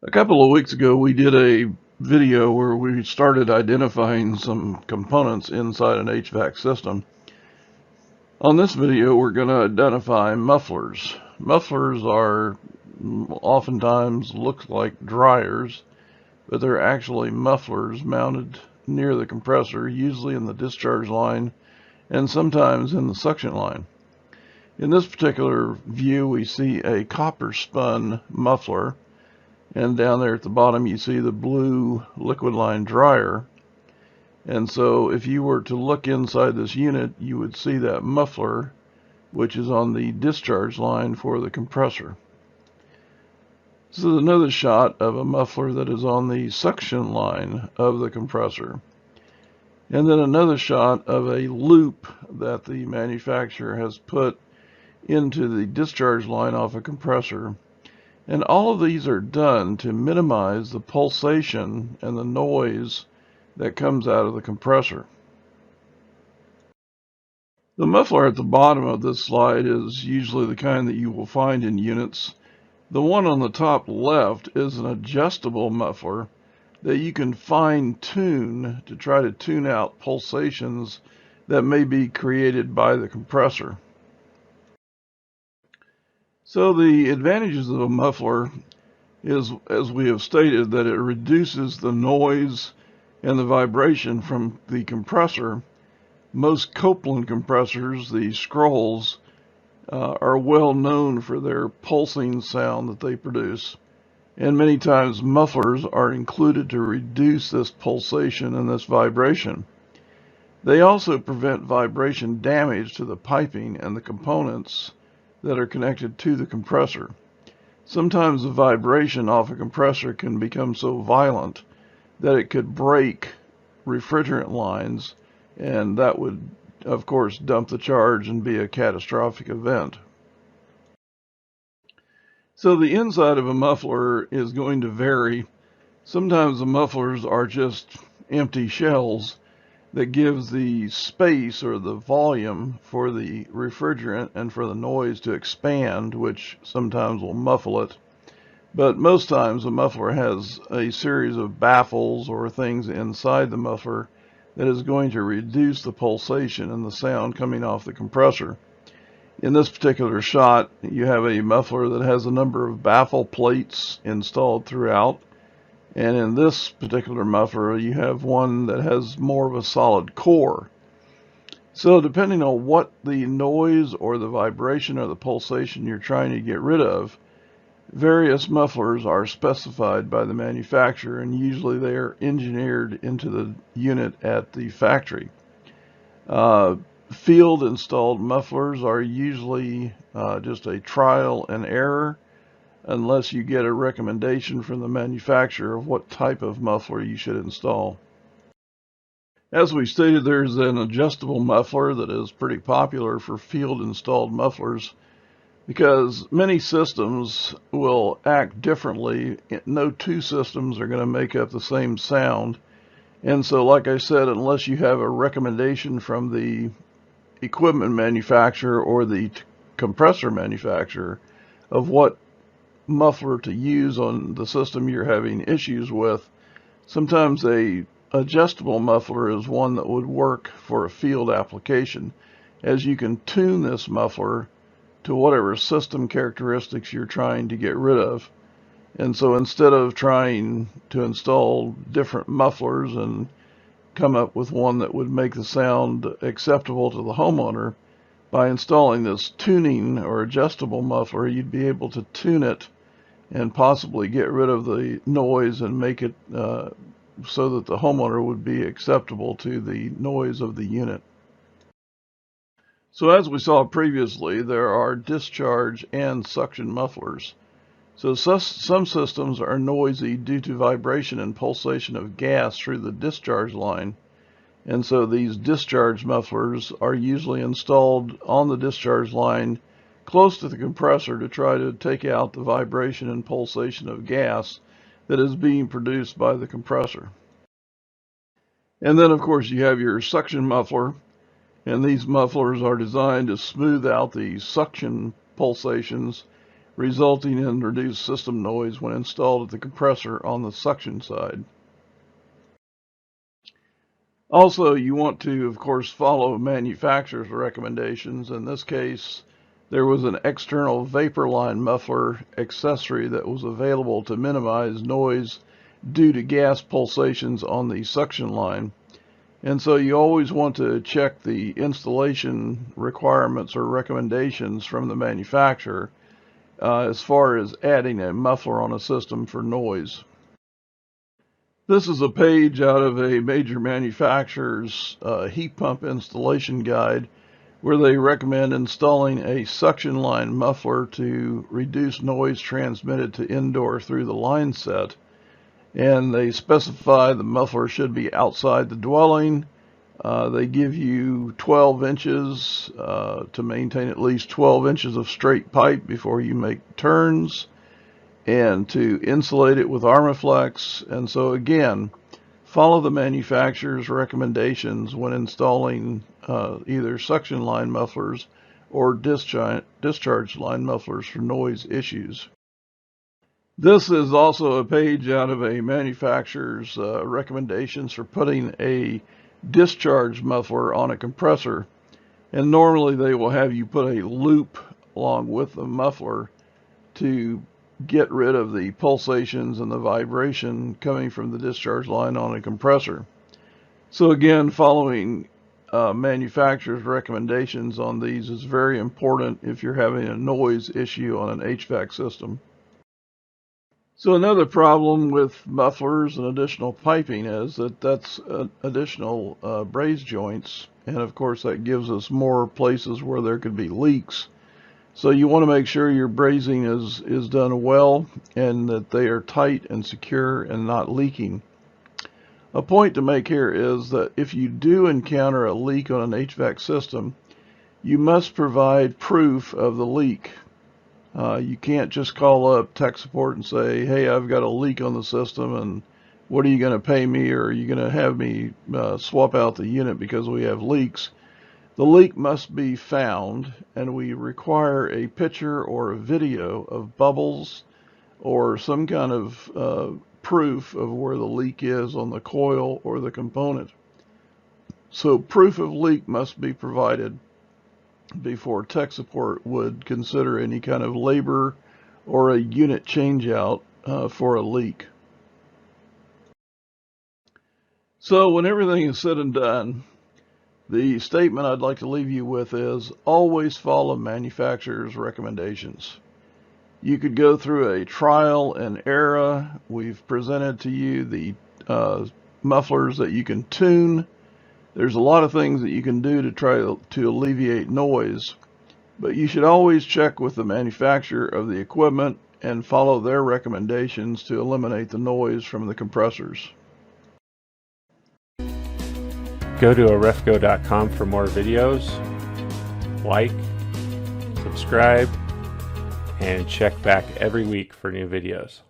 A couple of weeks ago, we did a video where we started identifying some components inside an HVAC system. On this video, we're going to identify mufflers. Mufflers are oftentimes look like dryers, but they're actually mufflers mounted near the compressor, usually in the discharge line and sometimes in the suction line. In this particular view, we see a copper spun muffler. And down there at the bottom, you see the blue liquid line dryer. And so if you were to look inside this unit, you would see that muffler, which is on the discharge line for the compressor. This is another shot of a muffler that is on the suction line of the compressor. And then another shot of a loop that the manufacturer has put into the discharge line off a compressor. And all of these are done to minimize the pulsation and the noise that comes out of the compressor. The muffler at the bottom of this slide is usually the kind that you will find in units. The one on the top left is an adjustable muffler that you can fine-tune to try to tune out pulsations that may be created by the compressor. So the advantages of a muffler is, as we have stated, that it reduces the noise and the vibration from the compressor. Most Copeland compressors, the scrolls, are well known for their pulsing sound that they produce. And many times mufflers are included to reduce this pulsation and this vibration. They also prevent vibration damage to the piping and the components that are connected to the compressor. Sometimes the vibration off a compressor can become so violent that it could break refrigerant lines, and that would, of course, dump the charge and be a catastrophic event. So the inside of a muffler is going to vary. Sometimes the mufflers are just empty shells that gives the space or the volume for the refrigerant and for the noise to expand, which sometimes will muffle it. But most times a muffler has a series of baffles or things inside the muffler that is going to reduce the pulsation and the sound coming off the compressor. In this particular shot, you have a muffler that has a number of baffle plates installed throughout. And in this particular muffler, you have one that has more of a solid core. So depending on what the noise or the vibration or the pulsation you're trying to get rid of, various mufflers are specified by the manufacturer, and usually they are engineered into the unit at the factory. Field installed mufflers are usually just a trial and error, unless you get a recommendation from the manufacturer of what type of muffler you should install. As we stated, there's an adjustable muffler that is pretty popular for field installed mufflers because many systems will act differently. No two systems are going to make up the same sound. And so, like I said, unless you have a recommendation from the equipment manufacturer or the compressor manufacturer of what muffler to use on the system you're having issues with, sometimes a adjustable muffler is one that would work for a field application, as you can tune this muffler to whatever system characteristics you're trying to get rid of. And so instead of trying to install different mufflers and come up with one that would make the sound acceptable to the homeowner, by installing this tuning or adjustable muffler, you'd be able to tune it and possibly get rid of the noise and make it so that the homeowner would be acceptable to the noise of the unit. So as we saw previously, there are discharge and suction mufflers. So some systems are noisy due to vibration and pulsation of gas through the discharge line. And so these discharge mufflers are usually installed on the discharge line close to the compressor to try to take out the vibration and pulsation of gas that is being produced by the compressor. And then, of course, you have your suction muffler, and these mufflers are designed to smooth out the suction pulsations resulting in reduced system noise when installed at the compressor on the suction side. Also, you want to, of course, follow manufacturer's recommendations. In this case, there was an external vapor line muffler accessory that was available to minimize noise due to gas pulsations on the suction line. And so you always want to check the installation requirements or recommendations from the manufacturer as far as adding a muffler on a system for noise. This is a page out of a major manufacturer's heat pump installation guide, where they recommend installing a suction line muffler to reduce noise transmitted to indoor through the line set. And they specify the muffler should be outside the dwelling. They give you 12 inches to maintain at least 12 inches of straight pipe before you make turns, and to insulate it with Armaflex. And so again, follow the manufacturer's recommendations when installing either suction line mufflers or discharge line mufflers for noise issues. This is also a page out of a manufacturer's recommendations for putting a discharge muffler on a compressor. And normally they will have you put a loop along with the muffler to get rid of the pulsations and the vibration coming from the discharge line on a compressor. So again, following manufacturer's recommendations on these is very important if you're having a noise issue on an HVAC system. So another problem with mufflers and additional piping is that that's additional braze joints, and of course that gives us more places where there could be leaks. So you want to make sure your brazing is done well and that they are tight and secure and not leaking. A point to make here is that if you do encounter a leak on an HVAC system, you must provide proof of the leak. You can't just call up tech support and say, hey, I've got a leak on the system and what are you going to pay me, or are you going to have me swap out the unit because we have leaks? The leak must be found, and we require a picture or a video of bubbles or some kind of proof of where the leak is on the coil or the component. So proof of leak must be provided before tech support would consider any kind of labor or a unit change out for a leak. So when everything is said and done, the statement I'd like to leave you with is always follow manufacturer's recommendations. You could go through a trial and error. We've presented to you the mufflers that you can tune. There's a lot of things that you can do to try to alleviate noise, but you should always check with the manufacturer of the equipment and follow their recommendations to eliminate the noise from the compressors. Go to arefco.com for more videos, like, subscribe, and check back every week for new videos.